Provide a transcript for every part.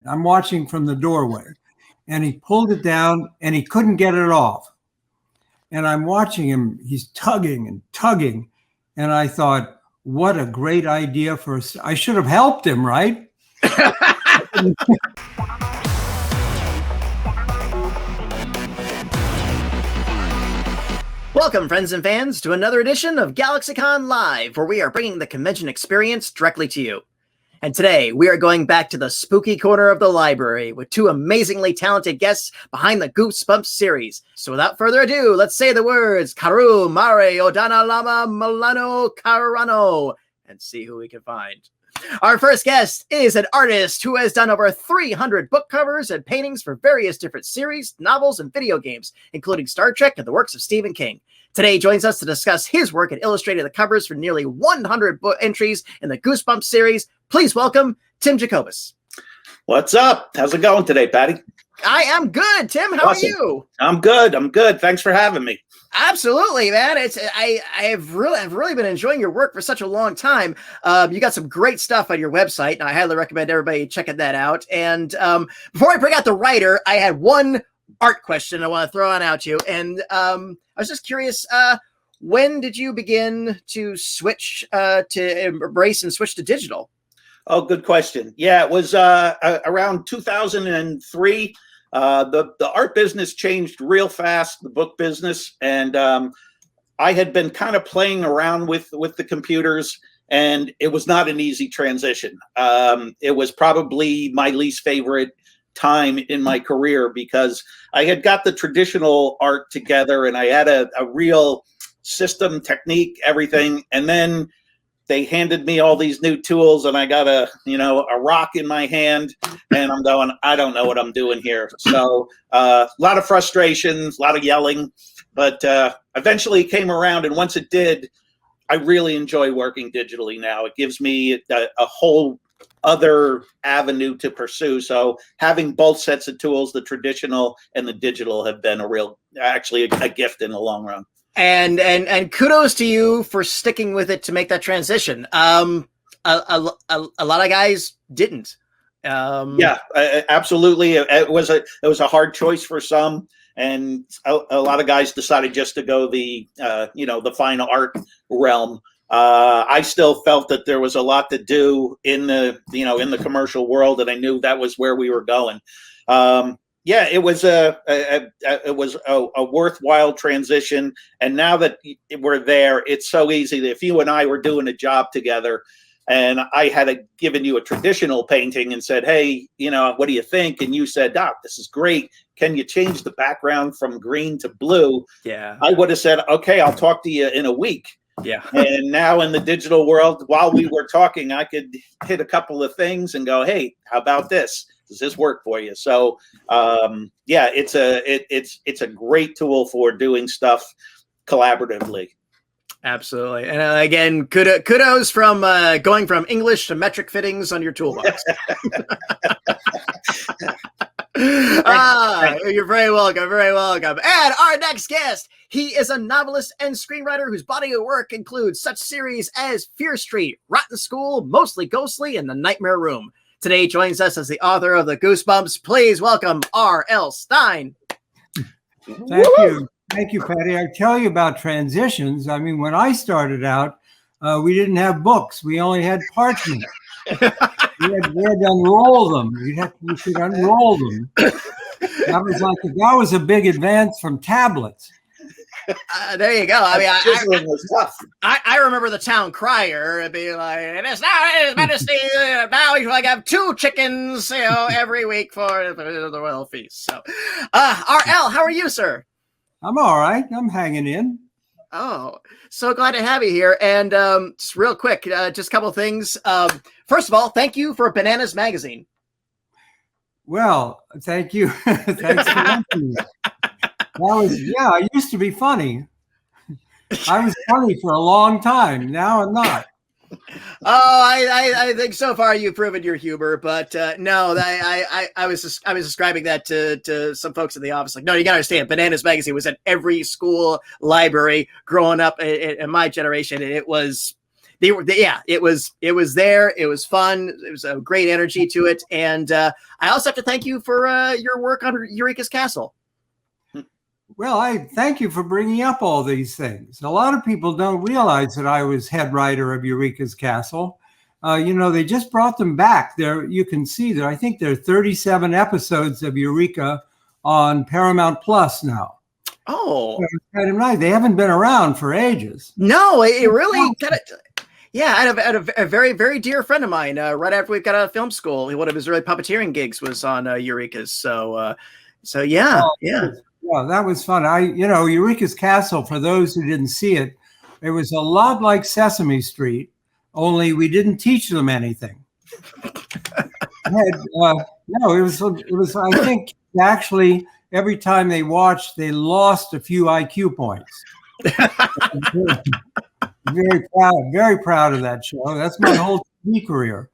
I'm watching from the doorway, and he pulled it down and he couldn't get it off. And I'm watching him, he's tugging and tugging. And I thought, what a great idea for us. I should have helped him, right? Welcome, friends and fans, to another edition of GalaxyCon Live, where we are bringing the convention experience directly to you. And today, we are going back to the spooky corner of the library with two amazingly talented guests behind the Goosebumps series. So without further ado, let's say the words Karu Mare Odana Lama Milano Carano and see who we can find. Our first guest is an artist who has done over 300 book covers and paintings for various different series, novels, and video games, including Star Trek and the works of Stephen King. Today, he joins us to discuss his work and illustrating the covers for nearly 100 book entries in the Goosebumps series. Please welcome Tim Jacobus. What's up? How's it going today, Patty? I am good, Tim. How Awesome. are you? I'm good. I'm good. Thanks for having me. Absolutely, man. I've really been enjoying your work for such a long time. You got some great stuff on your website, and I highly recommend everybody checking that out. And before I bring out the writer, I had one art question I want to throw on out to you. And I was just curious, when did you begin to switch to embrace and switch to digital? Oh, good question. Yeah, it was around 2003. The art business changed real fast, the book business, and I had been kind of playing around with the computers, and it was not an easy transition. It was probably my least favorite time in my career because I had got the traditional art together and I had a real system, technique, everything, and then they handed me all these new tools and I got a rock in my hand and I'm going, I don't know what I'm doing here. So a lot of frustrations, a lot of yelling, but eventually it came around. And once it did, I really enjoy working digitally now. It gives me a whole other avenue to pursue. So having both sets of tools, the traditional and the digital, have been actually a gift in the long run. And kudos to you for sticking with it to make that transition. A lot of guys didn't. Yeah, absolutely. It was a hard choice for some, and a lot of guys decided just to go the fine art realm. I still felt that there was a lot to do in the commercial world, and I knew that was where we were going. Yeah, it was a worthwhile transition, and now that we're there, it's so easy that if you and I were doing a job together, and I had given you a traditional painting and said, "Hey, what do you think?" and you said, "Doc, this is great. Can you change the background from green to blue?" Yeah, I would have said, "Okay, I'll talk to you in a week." Yeah. And now in the digital world, while we were talking, I could hit a couple of things and go, "Hey, how about this? Does this work for you?" So, yeah, it's a great tool for doing stuff collaboratively. Absolutely. And again, kudos from going from English to metric fittings on your toolbox. You're very welcome. Very welcome. And our next guest, he is a novelist and screenwriter whose body of work includes such series as Fear Street, Rotten School, Mostly Ghostly, and The Nightmare Room. Today joins us as the author of the Goosebumps. Please welcome R.L. Stine. Thank you. Thank you, Patty. I tell you about transitions. I mean, when I started out, we didn't have books. We only had parchment. we had to unroll them. We should unroll them. That was a big advance from tablets. There you go. I mean, was tough. I remember the town crier being like, "It's now His Majesty. Now we like have 2 chickens, every week for the royal feast." So, R.L., how are you, sir? I'm all right. I'm hanging in. Oh, so glad to have you here. And just real quick, just a couple of things. First of all, thank you for Bananas Magazine. Well, thank you. Thanks for mentioning that. I used to be funny. I was funny for a long time. Now I'm not. Oh, I think so far you've proven your humor, but no, I was describing that to some folks in the office. Like, no, you gotta understand, Bananas Magazine was at every school library growing up in my generation, and it was yeah, it was there. It was fun. It was a great energy to it. And I also have to thank you for your work on Eureka's Castle. Well, I thank you for bringing up all these things. A lot of people don't realize that I was head writer of Eureka's Castle. They just brought them back. There, you can see that. I think there are 37 episodes of Eureka on Paramount Plus now. Oh, so kind of nice. They haven't been around for ages. No, it really kind of. Yeah, I had a very, very dear friend of mine. Right after we got out of film school, one of his early puppeteering gigs was on Eureka's. So yeah, yeah. Well, that was fun. Eureka's Castle, for those who didn't see it, it was a lot like Sesame Street, only we didn't teach them anything. No, it was, I think, actually, every time they watched, they lost a few IQ points. Very proud of that show. That's my whole TV career.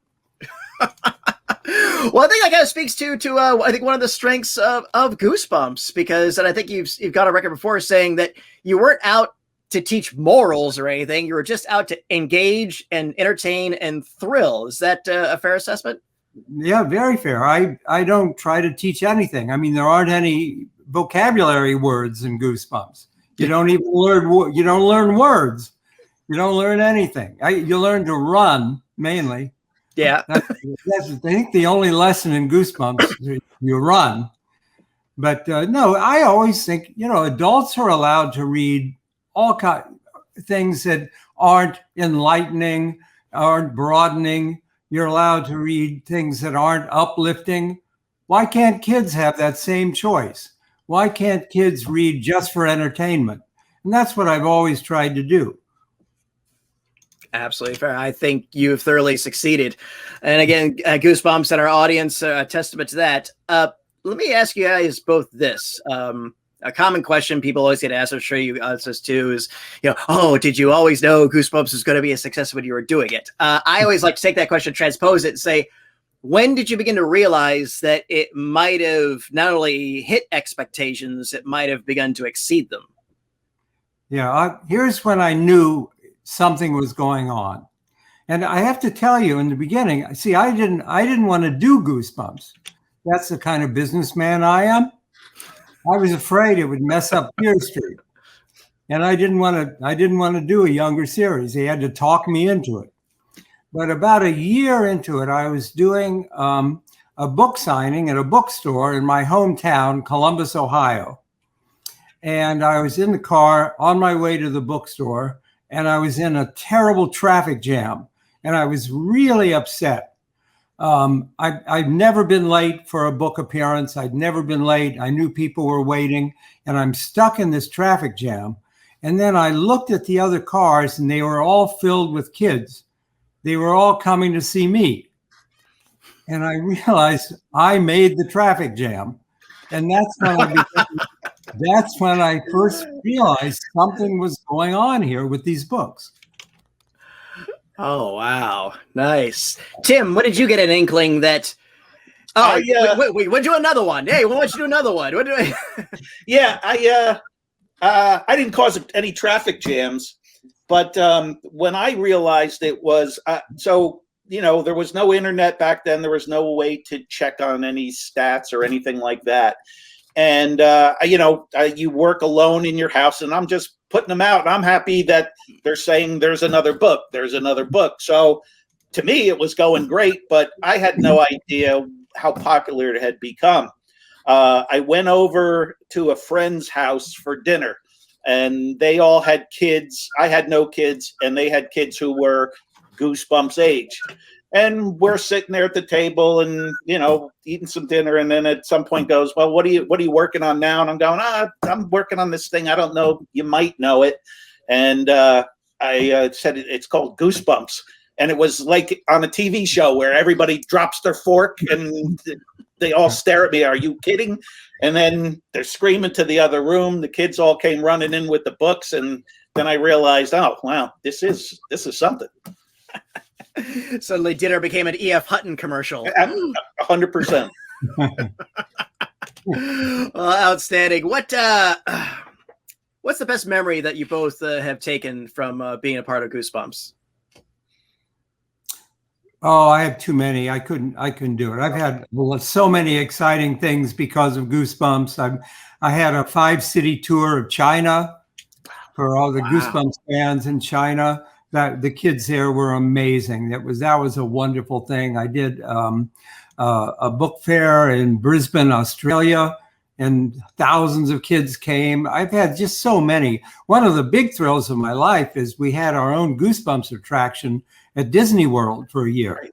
Well, I think that kind of speaks to I think one of the strengths of Goosebumps, because, and I think you've got a record before saying that you weren't out to teach morals or anything. You were just out to engage and entertain and thrill. Is that a fair assessment? Yeah, very fair. I don't try to teach anything. I mean, there aren't any vocabulary words in Goosebumps. You don't even learn. You don't learn words. You don't learn anything. You learn to run mainly. Yeah. That's, I think the only lesson in Goosebumps is you run. But no, I always think, adults are allowed to read all kinds of things that aren't enlightening, aren't broadening. You're allowed to read things that aren't uplifting. Why can't kids have that same choice? Why can't kids read just for entertainment? And that's what I've always tried to do. Absolutely fair. I think you have thoroughly succeeded. And again, Goosebumps and our audience are a testament to that. Let me ask you guys both this. A common question people always get asked, I'm sure you asked us too, is, did you always know Goosebumps was going to be a success when you were doing it? I always like to take that question, transpose it, and say, when did you begin to realize that it might have not only hit expectations, it might have begun to exceed them? Yeah, here's when I knew something was going on. And I have to tell you, in the beginning, see, I didn't want to do Goosebumps. That's the kind of businessman I am. I was afraid it would mess up Fear Street. And I didn't want to do a younger series. They had to talk me into it. But about a year into it, I was doing a book signing at a bookstore in my hometown, Columbus, Ohio. And I was in the car on my way to the bookstore, and I was in a terrible traffic jam, and I was really upset. I've never been late for a book appearance. I'd never been late. I knew people were waiting, and I'm stuck in this traffic jam. And then I looked at the other cars, and they were all filled with kids. They were all coming to see me. And I realized I made the traffic jam. And that's when I first realized something was going on here with these books. Oh, wow. Nice. Tim, when did you get an inkling that, wait, we'll do another one. Hey, why don't you do another one? Yeah, I didn't cause any traffic jams, but when I realized it was, there was no internet back then. There was no way to check on any stats or anything like that. And, you work alone in your house, and I'm just putting them out. And I'm happy that they're saying there's another book. There's another book. So to me, it was going great, but I had no idea how popular it had become. I went over to a friend's house for dinner, and they all had kids. I had no kids, and they had kids who were Goosebumps age. And we're sitting there at the table and, eating some dinner. And then at some point goes, well, what are you working on now? And I'm going, I'm working on this thing. I don't know. You might know it. And I said, it's called Goosebumps. And it was like on a TV show where everybody drops their fork and they all stare at me. Are you kidding? And then they're screaming to the other room. The kids all came running in with the books. And then I realized, oh, wow, this is something. Suddenly dinner became an E.F. Hutton commercial. 100%. Outstanding. What's the best memory that you both have taken from being a part of Goosebumps? Oh, I have too many. I couldn't do it. I've had so many exciting things because of Goosebumps. I had a 5-city tour of China for all the Goosebumps fans in China. That the kids there were amazing. That was a wonderful thing. I did a book fair in Brisbane, Australia, and thousands of kids came. I've had just so many. One of the big thrills of my life is we had our own Goosebumps attraction at Disney World for a year.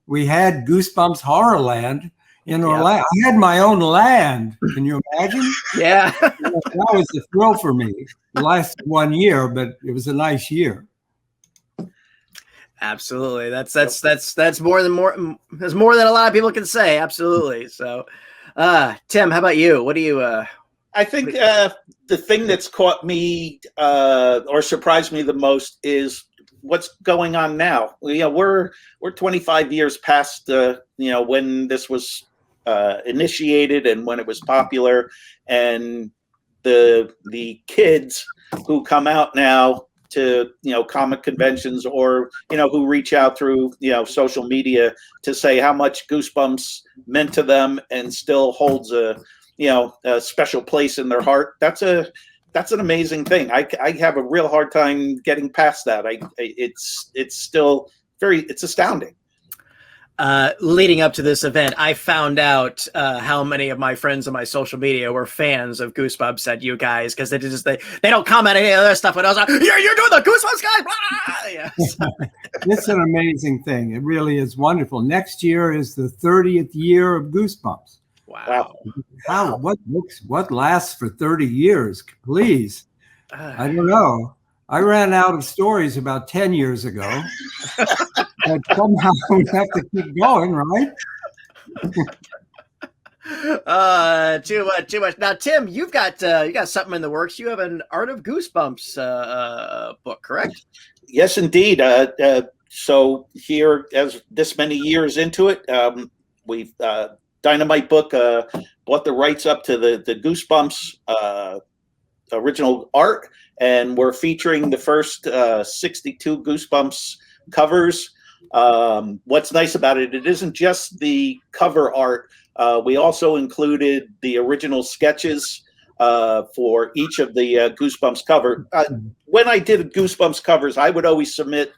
We had Goosebumps Horrorland in Orlando. I had my own land. Can you imagine? Yeah. That was a thrill for me. It lasted 1 year, but it was a nice year. Absolutely. That's more than there's more than a lot of people can say. Absolutely. So, Tim, how about you? What do you, I think the thing that's caught me or surprised me the most is what's going on now. We're 25 years past when this was initiated and when it was popular, and the kids who come out now to comic conventions or who reach out through social media to say how much Goosebumps meant to them and still holds a special place in their heart. That's an amazing thing. I have a real hard time getting past that. It's still it's astounding. Leading up to this event, I found out how many of my friends on my social media were fans of Goosebumps at you guys, because they don't comment on any other stuff. And I was like, you're doing the Goosebumps, guys. Yeah. It's an amazing thing. It really is wonderful. Next year is the 30th year of Goosebumps. Wow. What lasts for 30 years? Please. I don't know. I ran out of stories about 10 years ago. But somehow we have to keep going, right? Too much. Now, Tim, you got something in the works. You have an Art of Goosebumps book, correct? Yes, indeed. So here, as this many years into it, we've Dynamite Book bought the rights up to the Goosebumps original art, and we're featuring the first 62 Goosebumps covers. What's nice about it isn't just the cover art. We also included the original sketches for each of the Goosebumps cover. When I did Goosebumps covers, I would always submit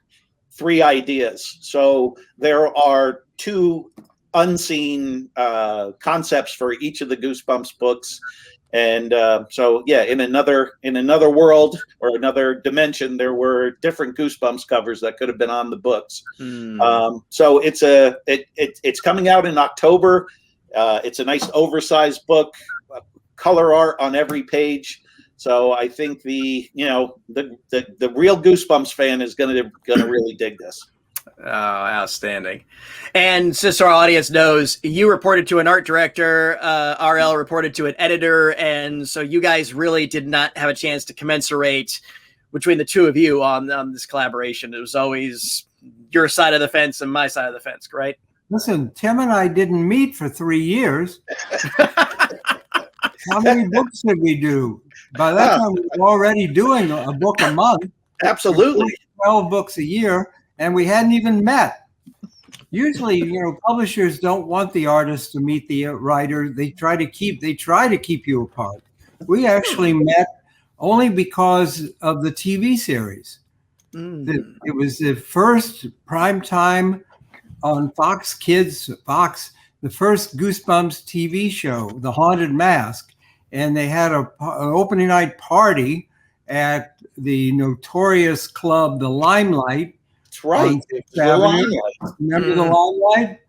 3 ideas. So there are 2 unseen concepts for each of the Goosebumps books. And so, yeah, in another world or another dimension, there were different Goosebumps covers that could have been on the books. So it's coming out in October. It's a nice oversized book, color art on every page. So I think the real Goosebumps fan is gonna really dig this. Oh, outstanding. And just so our audience knows, you reported to an art director, RL reported to an editor, and so you guys really did not have a chance to commensurate between the two of you on this collaboration. It was always your side of the fence and my side of the fence, right? Listen, Tim and I didn't meet for 3 years. How many books did we do? By that time, we were already doing a book a month. Absolutely. 12 books a year. And we hadn't even met. Usually, publishers don't want the artist to meet the writer. They try to keep you apart. We actually met only because of the TV series. It was the first prime time on Fox Kids, the first Goosebumps TV show, The Haunted Mask, and they had an opening night party at the notorious club, the Limelight. That's right. Remember the Limelight?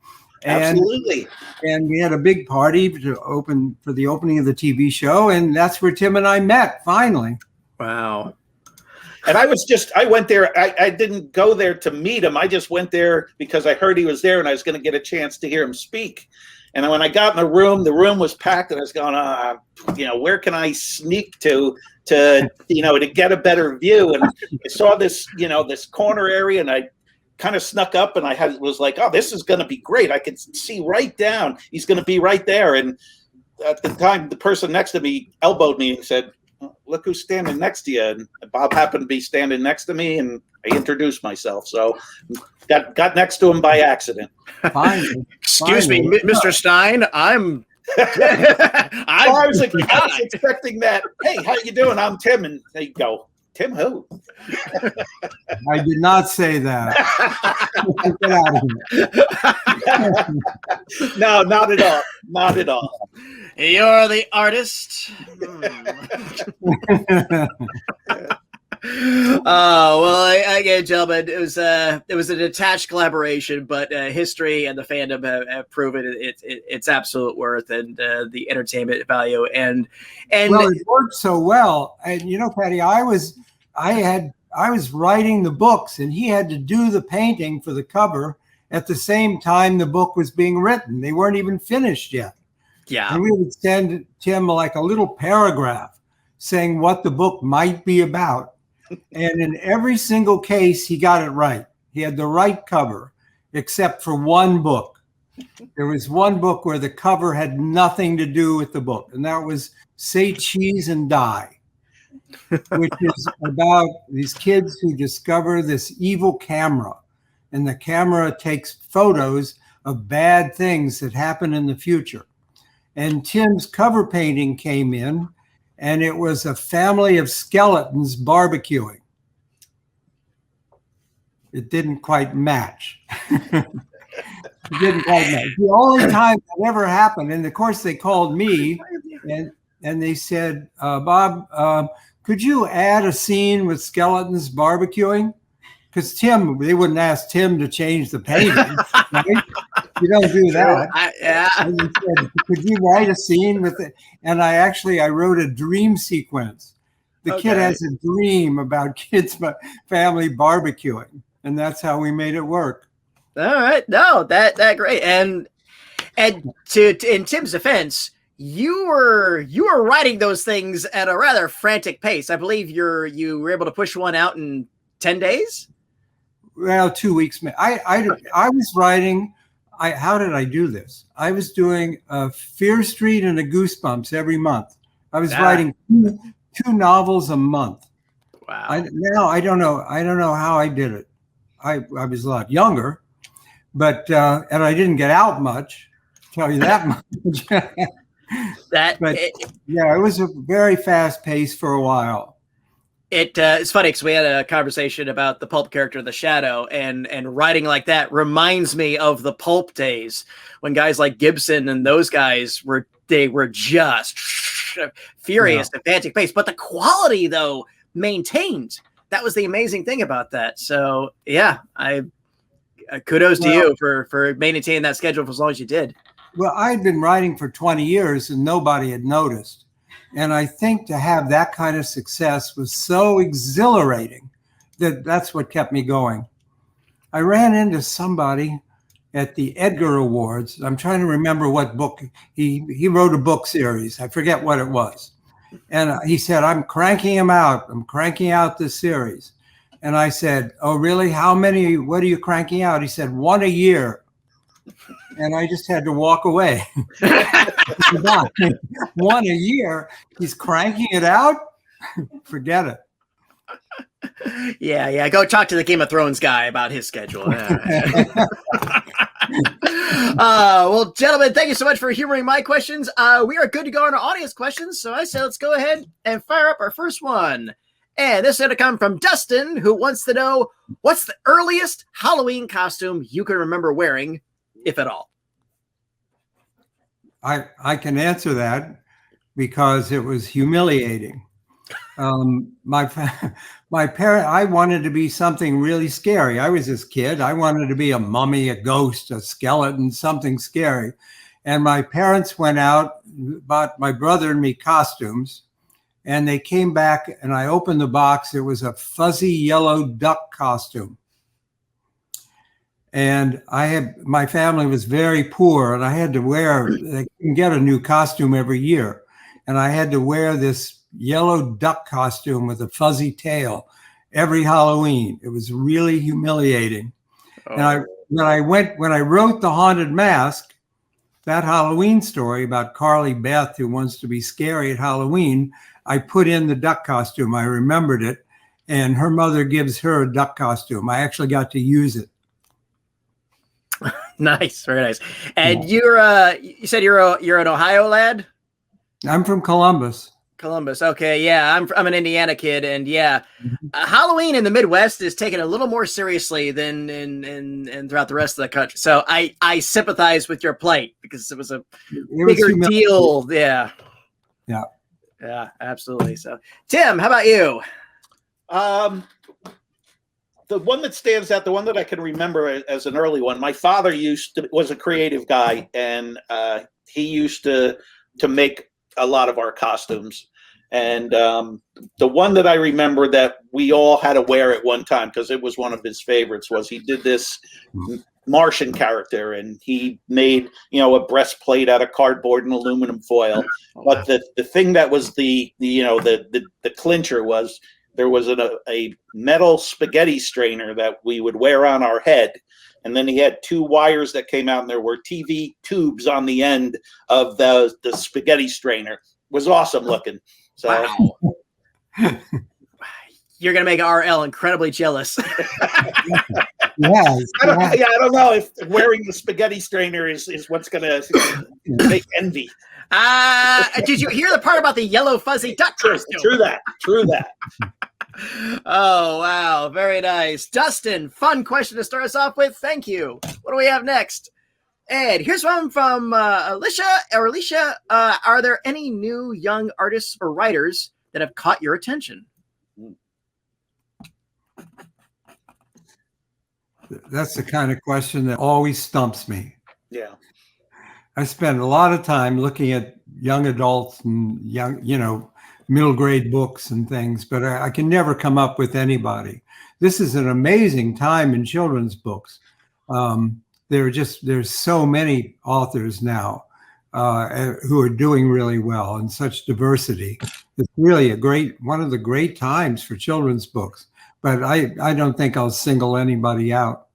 Absolutely. And we had a big party for the opening of the TV show, and that's where Tim and I met finally. Wow. And I went there. I didn't go there to meet him. I just went there because I heard he was there and I was going to get a chance to hear him speak. And when I got in the room was packed, and I was going, where can I sneak to get a better view? And I saw this, this corner area, and I kind of snuck up, and was like, oh, this is going to be great. I could see right down. He's going to be right there. And at the time, the person next to me elbowed me and said, look who's standing next to you. And Bob happened to be standing next to me, and I introduced myself. So got next to him by accident. Finally, Excuse me, finally. Mr. Stine. I was expecting that. Hey, how you doing? I'm Tim. And they go, Tim who? I did not say that. Get out of here. No, not at all. Not at all. You're the artist. Well, again, gentlemen, it was a detached collaboration, but history and the fandom have proven it's absolute worth and the entertainment value. And well, it worked so well. And you know, Patty, I was writing the books, and he had to do the painting for the cover at the same time the book was being written. They weren't even finished yet. yeah, And we would send Tim like a little paragraph saying what the book might be about. And in every single case, he got it right. He had the right cover, except for one book. There was one book where the cover had nothing to do with the book, and that was Say Cheese and Die, which is about these kids who discover this evil camera, and the camera takes photos of bad things that happen in the future. And Tim's cover painting came in, and it was a family of skeletons barbecuing. It didn't quite match. It didn't quite match. The only time that ever happened, and of course they called me, and they said, Bob, could you add a scene with skeletons barbecuing? Because they wouldn't ask Tim to change the painting. Right? You don't do that. And he said, could you write a scene with it? And I wrote a dream sequence. The kid has a dream about kids' family barbecuing, and that's how we made it work. All right, no, that great. And in Tim's defense, you were writing those things at a rather frantic pace. I believe you were able to push one out in 10 days. Well, 2 weeks. I was writing. How did I do this? I was doing a Fear Street and a Goosebumps every month. I was writing two novels a month. Wow. I don't know how I did it. I was a lot younger, but and I didn't get out much. Tell you that much. Yeah, it was a very fast pace for a while. It's funny because we had a conversation about the pulp character, the Shadow, and writing like that reminds me of the pulp days when guys like Gibson and those guys were just furious at frantic pace, but the quality though maintained. That was the amazing thing about that. So yeah, kudos to you for maintaining that schedule for as long as you did. Well, I'd been writing for 20 years and nobody had noticed. And I think to have that kind of success was so exhilarating that's what kept me going. I ran into somebody at the Edgar Awards. I'm trying to remember what book. He wrote a book series. I forget what it was. And he said, I'm cranking him out. I'm cranking out this series. And I said, oh, really? How many? What are you cranking out? He said, one a year. And I just had to walk away. One a year. He's cranking it out. Forget it. Yeah. Go talk to the Game of Thrones guy about his schedule. Well, gentlemen, thank you so much for humoring my questions. We are good to go on our audience questions. So I say let's go ahead and fire up our first one. And this is going to come from Dustin, who wants to know, what's the earliest Halloween costume you can remember wearing, if at all? I can answer that because it was humiliating. My parent, I wanted to be something really scary. I was this kid. I wanted to be a mummy, a ghost, a skeleton, something scary. And my parents went out, bought my brother and me costumes, and they came back and I opened the box. It was a fuzzy yellow duck costume. And my family was very poor, and I had to they couldn't get a new costume every year. And I had to wear this yellow duck costume with a fuzzy tail every Halloween. It was really humiliating. Oh. And when I wrote The Haunted Mask, that Halloween story about Carly Beth who wants to be scary at Halloween, I put in the duck costume. I remembered it. and her mother gives her a duck costume. I actually got to use it. Nice, very nice. And you said you're an Ohio lad? I'm from Columbus. Columbus. Okay, yeah, I'm an Indiana kid, and yeah, Halloween in the Midwest is taken a little more seriously than in throughout the rest of the country. So I sympathize with your plight because it was a bigger deal. Yeah, absolutely. So, Tim, how about you? The one that stands out, the one that I can remember as an early one, my father was a creative guy, and he used to make a lot of our costumes. And the one that I remember that we all had to wear at one time, because it was one of his favorites, was he did this Martian character, and he made, a breastplate out of cardboard and aluminum foil. But the thing that was the clincher was, there was a metal spaghetti strainer that we would wear on our head. And then he had two wires that came out, and there were TV tubes on the end of the spaghetti strainer. It was awesome looking. So wow. You're going to make RL incredibly jealous. Yes. I don't know if wearing the spaghetti strainer is what's going to make envy. Did you hear the part about the yellow fuzzy duck costume? True that. Oh, wow. Very nice. Dustin, fun question to start us off with. Thank you. What do we have next? Ed, here's one from Alicia. Are there any new young artists or writers that have caught your attention? That's the kind of question that always stumps me. Yeah. I spend a lot of time looking at young adults and young, middle grade books and things, but I can never come up with anybody. This is an amazing time in children's books. There's so many authors now who are doing really well, and such diversity. It's really one of the great times for children's books, but I don't think I'll single anybody out.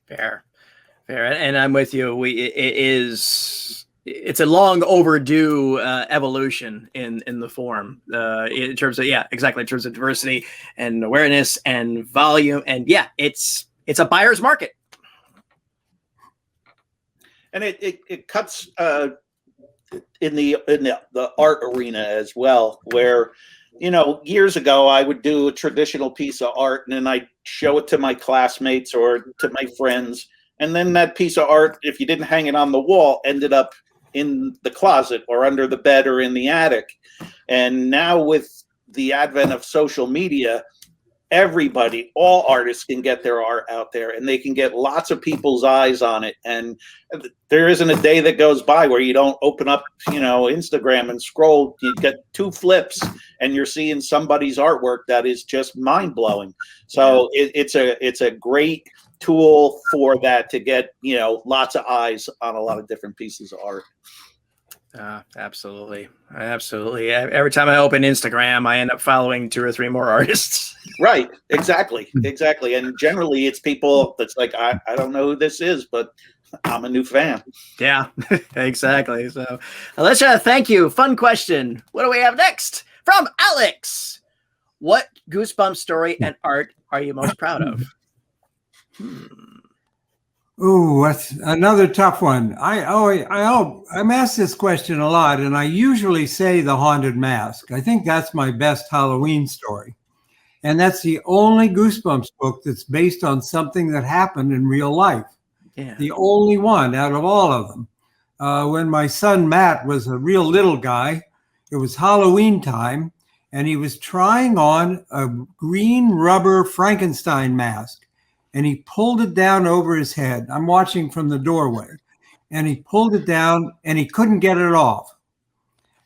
Fair. And I'm with you. It's a long overdue evolution in the form in terms of, exactly, in terms of diversity and awareness and volume. And it's a buyer's market. And it cuts in the art arena as well, where, years ago I would do a traditional piece of art, and then I'd show it to my classmates or to my friends. And then that piece of art, if you didn't hang it on the wall, ended up in the closet or under the bed or in the attic. And now with the advent of social media, all artists can get their art out there, and they can get lots of people's eyes on it. And there isn't a day that goes by where you don't open up, Instagram and scroll. You get 2 flips and you're seeing somebody's artwork that is just mind blowing. So it's a great tool for that, to get, lots of eyes on a lot of different pieces of art. Absolutely. Every time I open Instagram, I end up following 2 or 3 more artists. Right. Exactly. And generally it's people that's like, I don't know who this is, but I'm a new fan. Yeah, exactly. So, Alicia, thank you. Fun question. What do we have next? From Alex. What Goosebumps story and art are you most proud of? Ooh, that's another tough one. I'm asked this question a lot, and I usually say The Haunted Mask. I think that's my best Halloween story. And that's the only Goosebumps book that's based on something that happened in real life. Yeah. The only one out of all of them. When my son Matt was a real little guy, it was Halloween time, and he was trying on a green rubber Frankenstein mask. And he pulled it down over his head. I'm watching from the doorway. And he pulled it down, and he couldn't get it off.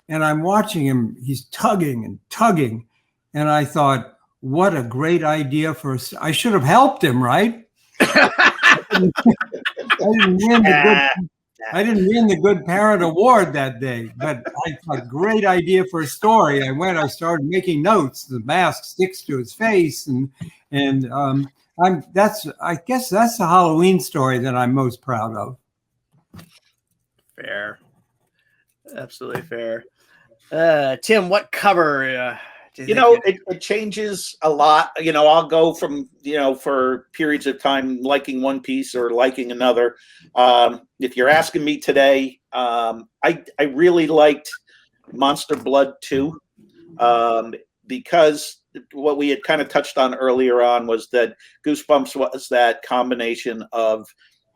And I'm watching him. He's tugging and tugging. And I thought, what a great idea I should have helped him, right? I didn't win the good parent award that day, but I thought, great idea for a story. I started making notes. The mask sticks to his face, I guess that's the Halloween story that I'm most proud of. Fair. Absolutely fair. Tim, what cover You know, it changes a lot. You know, I'll go from, you know, for periods of time liking one piece or liking another. If you're asking me today, I really liked Monster Blood 2, because what we had kind of touched on earlier on was that Goosebumps was that combination of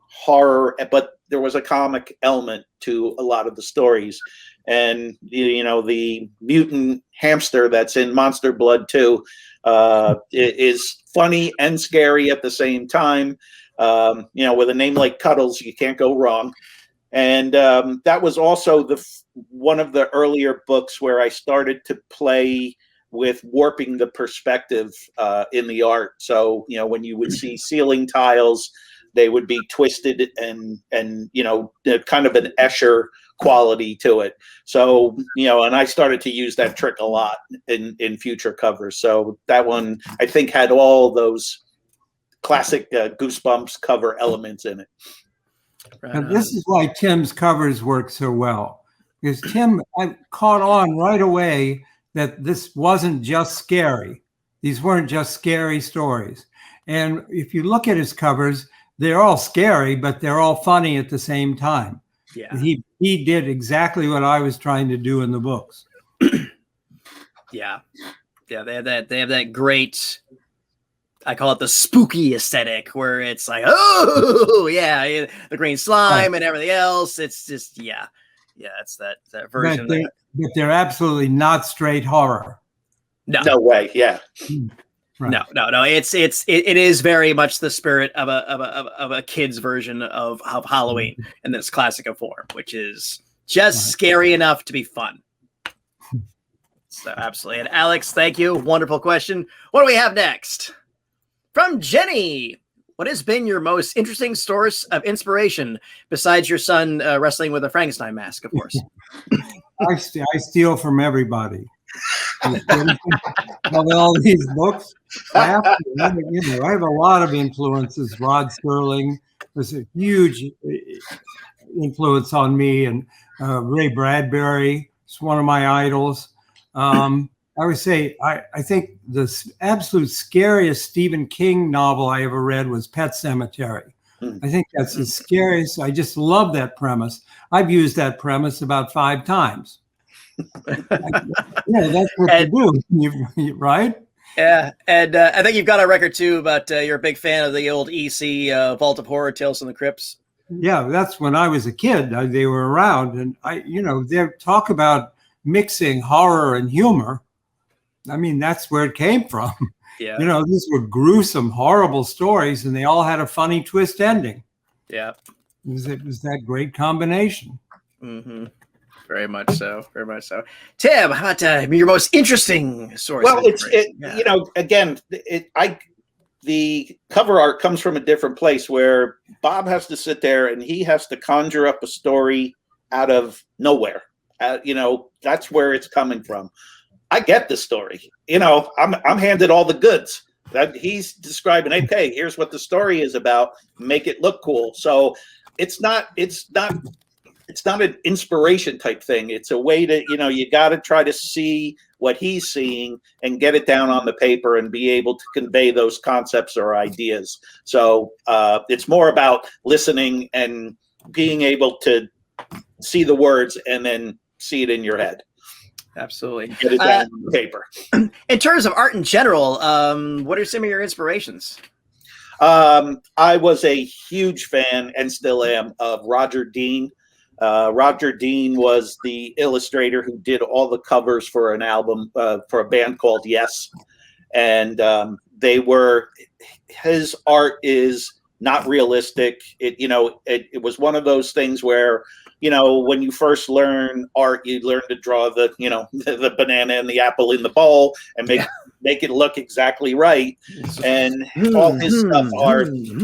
horror, but there was a comic element to a lot of the stories. And, you know, the mutant hamster that's in Monster Blood 2 is funny and scary at the same time. You know, with a name like Cuddles, you can't go wrong. And that was also one of the earlier books where I started to play with warping the perspective in the art. So, you know, when you would see ceiling tiles, they would be twisted and you know, kind of an Escher quality to it. So, you know, and I started to use that trick a lot in future covers. So that one, I think, had all those classic Goosebumps cover elements in it. And this is why Tim's covers work so well, because Tim, I caught on right away that this wasn't just scary. These weren't just scary stories. And if you look at his covers, they're all scary, but they're all funny at the same time. Yeah. He did exactly what I was trying to do in the books. Yeah. Yeah, they have that great, I call it the spooky aesthetic, where it's like, oh yeah, the green slime and everything else. It's just it's that version. But they're absolutely not straight horror. No way. Yeah. Right. No. It is very much the spirit of a kid's version of Halloween in this classic form, which is just scary enough to be fun. So absolutely. And Alex, thank you. Wonderful question. What do we have next? From Jenny. What has been your most interesting source of inspiration besides your son wrestling with a Frankenstein mask, of course? I steal from everybody. Of all these books, I have a lot of influences. Rod Serling was a huge influence on me, and Ray Bradbury is one of my idols. I would say I think the absolute scariest Stephen King novel I ever read was Pet Sematary. I think that's the scariest. I just love that premise. I've used that premise about 5 times. Yeah, that's what you do, right? Yeah, and I think you've got a record too about you're a big fan of the old EC Vault of Horror, Tales from the Crypts. Yeah, that's when I was a kid. They were around, and they talk about mixing horror and humor. I mean, that's where it came from. Yeah, these were gruesome, horrible stories, and they all had a funny twist ending. Yeah, it was that great combination. Mm-hmm. Very much so. Very much so. Tim, how about your most interesting source? Well, again, the cover art comes from a different place where Bob has to sit there and he has to conjure up a story out of nowhere. That's where it's coming from. I get the story. I'm handed all the goods that he's describing. Okay, here's what the story is about. Make it look cool. So it's not an inspiration type thing. It's a way to, you got to try to see what he's seeing and get it down on the paper and be able to convey those concepts or ideas. So it's more about listening and being able to see the words and then see it in your head. Absolutely. Get it down on the paper. In terms of art in general, what are some of your inspirations? I was a huge fan and still am of Roger Dean. Roger Dean was the illustrator who did all the covers for an album for a band called Yes. And his art is not realistic. It was one of those things where, when you first learn art, you learn to draw the banana and the apple in the bowl and make it look exactly right. And all his stuff are get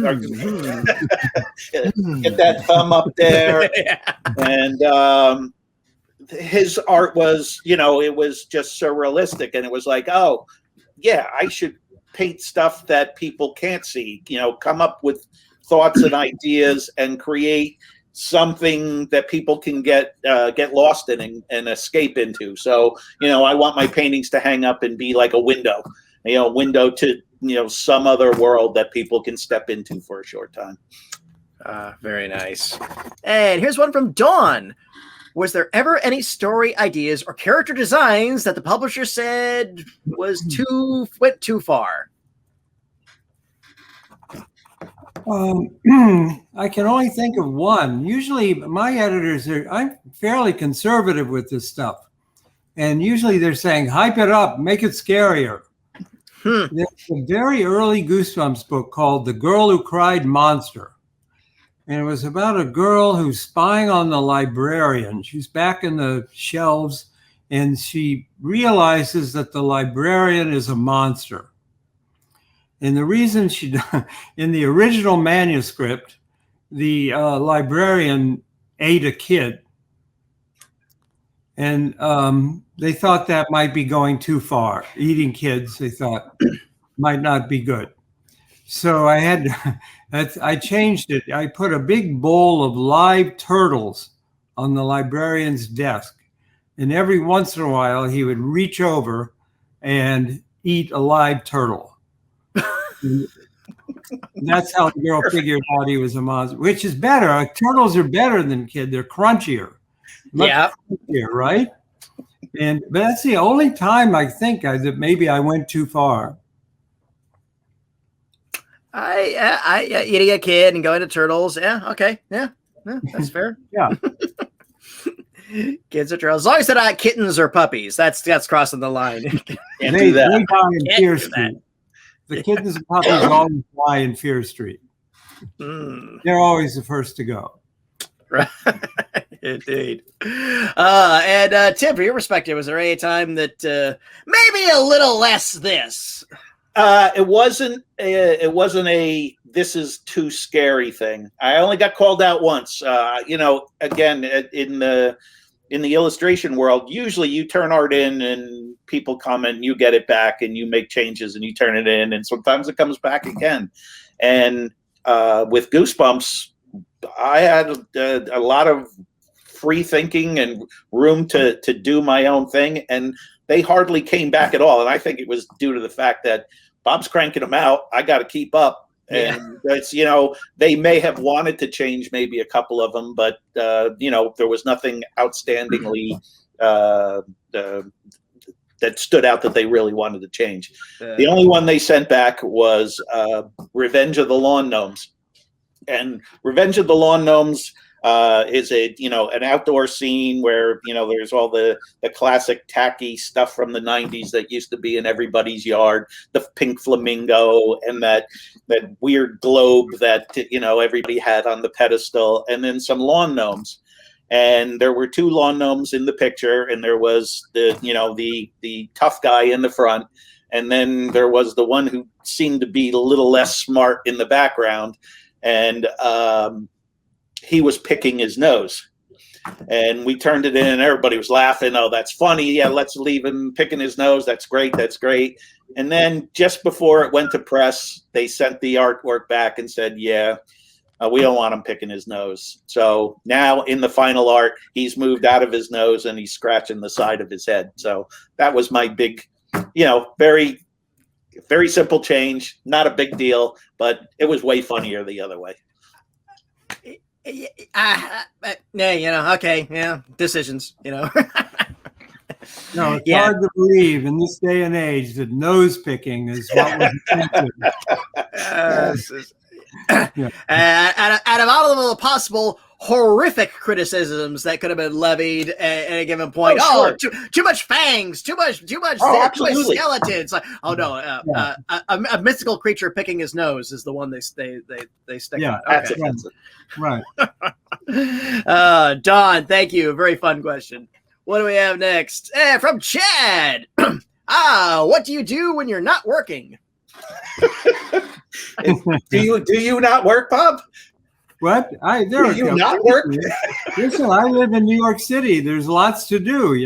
that thumb up there. And his art was, it was just surrealistic. And it was like, oh, yeah, I should paint stuff that people can't see, come up with thoughts and ideas and create something that people can get lost in and escape into. So, I want my paintings to hang up and be like a window, window to, some other world that people can step into for a short time. Very nice. And here's one from Dawn. Was there ever any story ideas or character designs that the publisher said went too far? I can only think of one. Usually my editors I'm fairly conservative with this stuff. And usually they're saying, hype it up, make it scarier. There's a very early Goosebumps book called The Girl Who Cried Monster. And it was about a girl who's spying on the librarian. She's back in the shelves and she realizes that the librarian is a monster. And the reason in the original manuscript, the librarian ate a kid. And they thought that might be going too far. Eating kids, they thought, might not be good. So I changed it. I put a big bowl of live turtles on the librarian's desk. And every once in a while, he would reach over and eat a live turtle. That's how the girl figured out he was a monster, which is better. Turtles are better than kid. They're crunchier. Crunchier, right? But that's the only time I think that maybe I went too far. Eating a kid and going to turtles. Yeah, okay. Yeah, that's fair. Yeah. Kids are turtles. As long as they're not kittens or puppies, that's crossing the line. They die in Fear Street. The kittens and puppies always die in Fear Street. They're always the first to go. Right. Indeed. And Tim, from your perspective, was there any time that maybe a little less this? It wasn't a this is too scary thing. I only got called out once. Again, in the illustration world, usually you turn art in and people come and you get it back and you make changes and you turn it in, and sometimes it comes back again. And with Goosebumps, I had a lot of free thinking and room to do my own thing, and they hardly came back at all. And I think it was due to the fact that Bob's cranking them out. I got to keep up. And it's, they may have wanted to change maybe a couple of them, but, there was nothing outstandingly that stood out that they really wanted to change. The only one they sent back was Revenge of the Lawn Gnomes. And Revenge of the Lawn Gnomes is an outdoor scene where, there's all the classic tacky stuff from the 90s that used to be in everybody's yard, the pink flamingo and that weird globe that, everybody had on the pedestal, and then some lawn gnomes. And there were two lawn gnomes in the picture, and there was the tough guy in the front, and then there was the one who seemed to be a little less smart in the background. And he was picking his nose, and we turned it in and everybody was laughing. Oh, that's funny. Yeah, let's leave him picking his nose. That's great. That's great. And then just before it went to press, they sent the artwork back and said, we don't want him picking his nose. So now in the final art, he's moved out of his nose and he's scratching the side of his head. So that was my big, very, very simple change. Not a big deal, but it was way funnier the other way. Decisions, No, it's hard to believe in this day and age that nose picking is what was invented. Out of all of the possible horrific criticisms that could have been levied at a given point, too much fangs, too much skeletons. Like, a mythical creature picking his nose is the one they stick on. That's it. Right. Don, thank you. Very fun question. What do we have next? From Chad. What do you do when you're not working? Do you not work, Bob? What? Do you not work? Listen, I live in New York City. There's lots to do,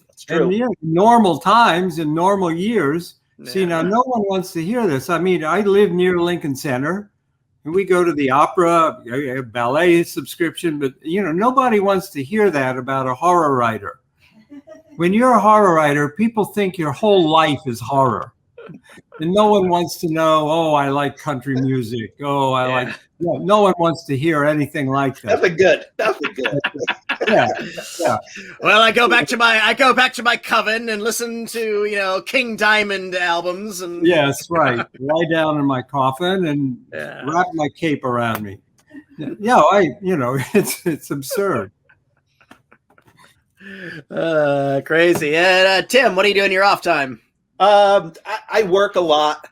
That's true. And normal times and normal years. See, now no one wants to hear this. I mean, I live near Lincoln Center, And we go to the opera, a ballet subscription, but nobody wants to hear that about a horror writer. When you're a horror writer, people think your whole life is horror. And no one wants to know, oh, I like country music. Oh, I like, no one wants to hear anything like that. Nothing good. Nothing good. Yeah. Well, I go back to my coven and listen to, King Diamond albums and Yes, right. Lie down in my coffin and wrap my cape around me. Yeah, it's absurd. Crazy. And Tim, what do you do in your off time? I work a lot,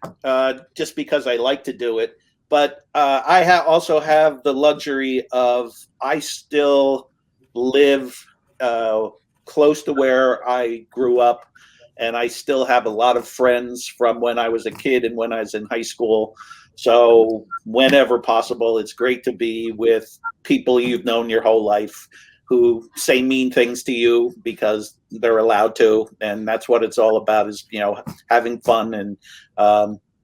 just because I like to do it. But I also have the luxury of I still live close to where I grew up, and I still have a lot of friends from when I was a kid and when I was in high school. So whenever possible, it's great to be with people you've known your whole life who say mean things to you because they're allowed to. And that's what it's all about, is, having fun. And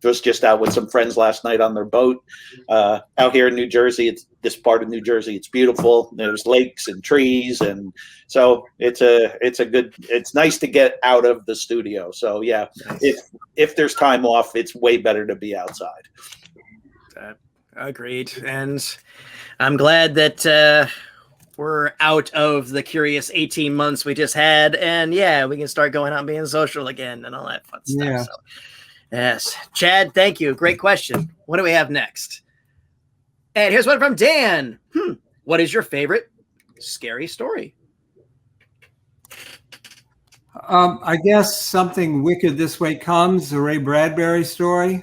was just out with some friends last night on their boat out here in New Jersey. It's this part of New Jersey. It's beautiful. There's lakes and trees. And so it's nice to get out of the studio. So yeah, nice. If there's time off, it's way better to be outside. Agreed. And I'm glad that we're out of the curious 18 months we just had. And we can start going out and being social again and all that fun stuff. Yeah. So, yes. Chad, thank you. Great question. What do we have next? And here's one from Dan. What is your favorite scary story? I guess Something Wicked This Way Comes, the Ray Bradbury story.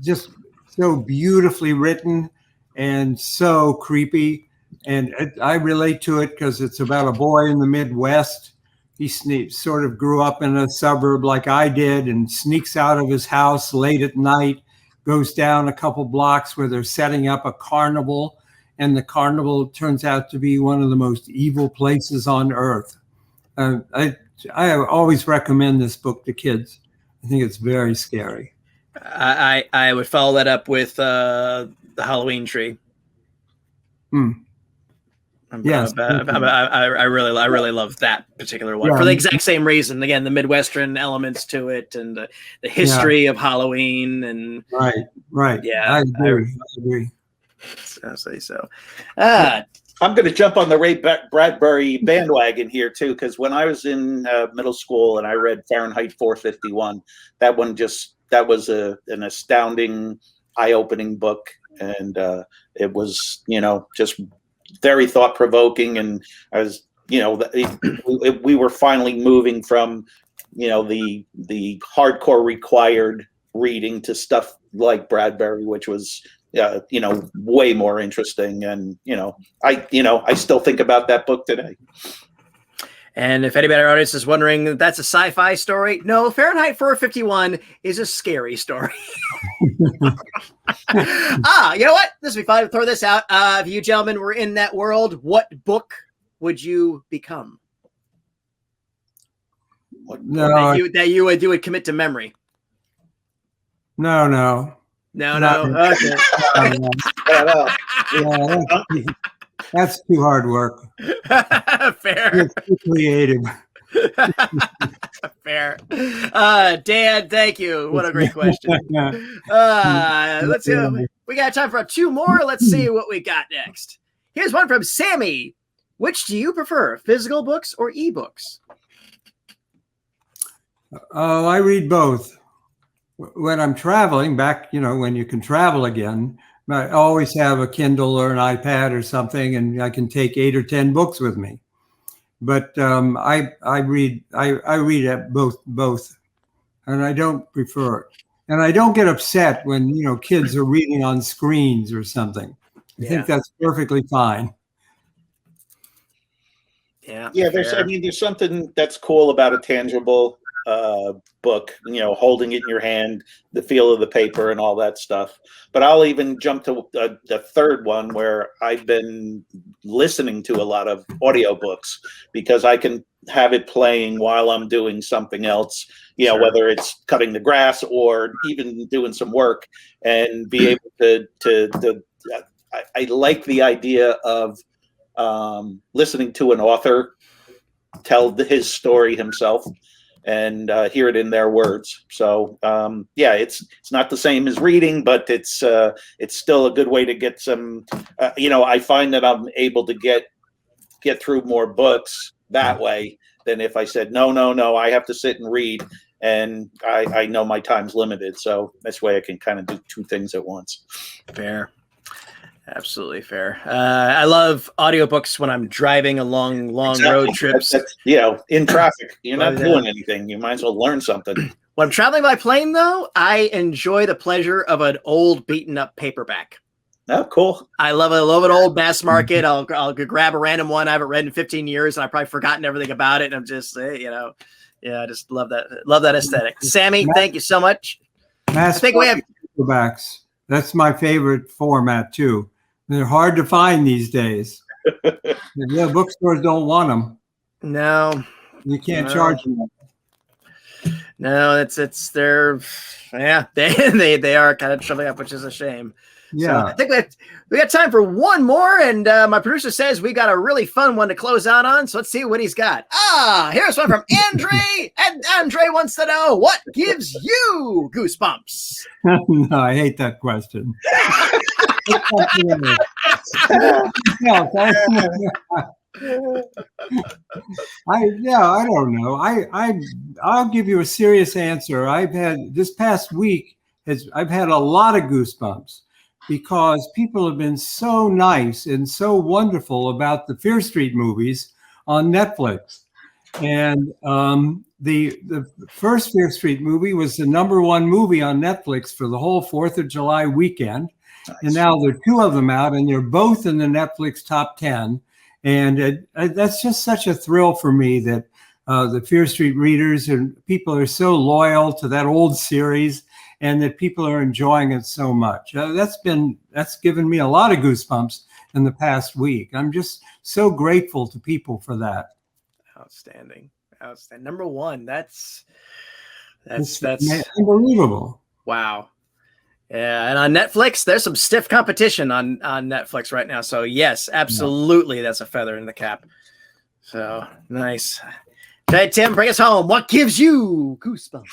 Just so beautifully written and so creepy. And I relate to it because it's about a boy in the Midwest. He sort of grew up in a suburb like I did and sneaks out of his house late at night, goes down a couple blocks where they're setting up a carnival. And the carnival turns out to be one of the most evil places on earth. I always recommend this book to kids. I think it's very scary. I would follow that up with the Halloween Tree. Yes, I really love that particular one for the exact same reason. Again, the Midwestern elements to it and the history of Halloween and right. Yeah, I agree. I'll say so. I'm going to jump on the Ray Bradbury bandwagon here too, because when I was in middle school and I read Fahrenheit 451, that was an astounding, eye-opening book, and it was just very thought-provoking. And I was we were finally moving from the hardcore required reading to stuff like Bradbury, which was way more interesting. And I still think about that book today. And if anybody in our audience is wondering, that's a sci-fi story. No, Fahrenheit 451 is a scary story. You know what? This would be fun to throw this out. If you gentlemen were in that world, what book would you become? That you would commit to memory? No. Okay. That's too hard work. Fair. It's too creative. Fair. Dan, thank you. What a great question. Let's see. We got time for 2 more. Let's see what we got next. Here's one from Sammy. Which do you prefer, physical books or ebooks? Oh, I read both. When I'm traveling back, when you can travel again, I always have a Kindle or an iPad or something, and I can take 8 or 10 books with me. But I read at both, and I don't prefer it. And I don't get upset when kids are reading on screens or something. I think that's perfectly fine. Yeah. There's something that's cool about a tangible book, holding it in your hand, the feel of the paper and all that stuff. But I'll even jump to the third one, where I've been listening to a lot of audiobooks, because I can have it playing while I'm doing something else, Sure. whether it's cutting the grass or even doing some work, and be able to I like the idea of listening to an author tell his story himself and hear it in their words. So it's not the same as reading, but it's still a good way to get some. I find that I'm able to get through more books that way than if I said no, I have to sit and read, and I know my time's limited. So this way I can kind of do two things at once. Fair. Absolutely fair. I love audiobooks when I'm driving along long road trips. That's, in traffic, you're not doing anything. You might as well learn something. When I'm traveling by plane, though, I enjoy the pleasure of an old, beaten-up paperback. Oh, cool. I love an old mass market. I'll grab a random one I haven't read in 15 years, and I've probably forgotten everything about it. And I'm just, I just love that. Love that aesthetic. Sammy, thank you so much. Mass market paperbacks. That's my favorite format too. They're hard to find these days. Bookstores don't want them. No, you can't charge them. No, they are kind of troubling up, which is a shame. Yeah, so I think we got time for one more, and my producer says we got a really fun one to close out on. So let's see what he's got. Here's one from Andre, and Andre wants to know, what gives you goosebumps? No, I hate that question. I don't know. I'll give you a serious answer. I've had this past week I've had a lot of goosebumps because people have been so nice and so wonderful about the Fear Street movies on Netflix. And the first Fear Street movie was the #1 movie on Netflix for the whole 4th of July weekend. Nice. And now there are 2 of them out, and they're both in the Netflix top 10. And that's just such a thrill for me that the Fear Street readers and people are so loyal to that old series, and that people are enjoying it so much. That's given me a lot of goosebumps in the past week. I'm just so grateful to people for that. Outstanding. #1. That's unbelievable. Wow. Yeah, and on Netflix, there's some stiff competition on Netflix right now. So yes, absolutely, that's a feather in the cap. So nice. Okay, Tim, bring us home. What gives you goosebumps?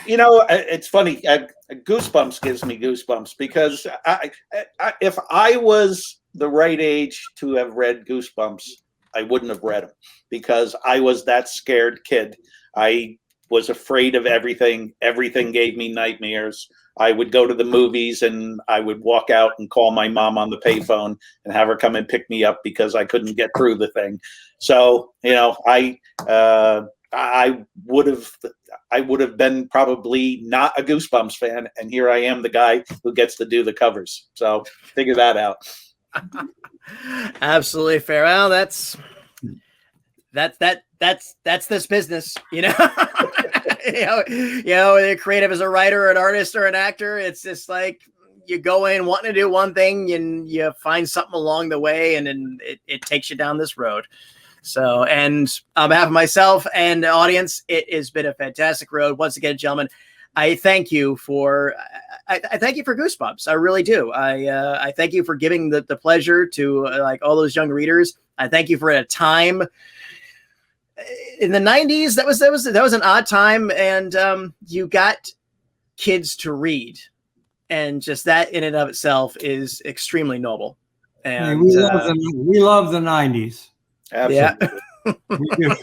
It's funny. Goosebumps gives me goosebumps because if I was the right age to have read Goosebumps, I wouldn't have read them because I was that scared kid. I was afraid of everything. Everything gave me nightmares. I would go to the movies and I would walk out and call my mom on the payphone and have her come and pick me up because I couldn't get through the thing. So, I would have been probably not a Goosebumps fan, and here I am, the guy who gets to do the covers. So figure that out. Absolutely fair. Well, that's this business, whether creative as a writer or an artist or an actor, it's just like you go in wanting to do one thing and you find something along the way, and then it takes you down this road. So, and on behalf of myself and the audience, it has been a fantastic road. Once again, gentlemen, I thank you for Goosebumps. I really do. I thank you for giving the pleasure to all those young readers. I thank you for a time in the 90s. That was an odd time, and you got kids to read, and just that in and of itself is extremely noble. And we love the 90s. Absolutely. Yeah.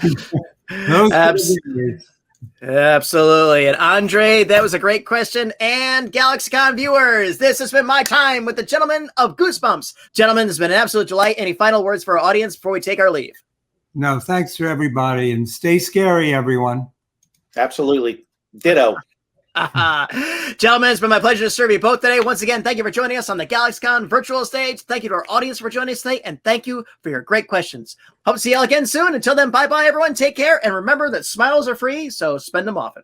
Absolutely. And Andre, that was a great question. And GalaxyCon viewers, this has been my time with the gentlemen of Goosebumps. Gentlemen, it's been an absolute delight. Any final words for our audience before we take our leave? No, thanks to everybody, and stay scary, everyone. Absolutely. Ditto. Gentlemen, it's been my pleasure to serve you both today. Once again, thank you for joining us on the GalaxyCon virtual stage. Thank you to our audience for joining us today, and thank you for your great questions. Hope to see you all again soon. Until then, bye-bye, everyone. Take care, and remember that smiles are free, so spend them often.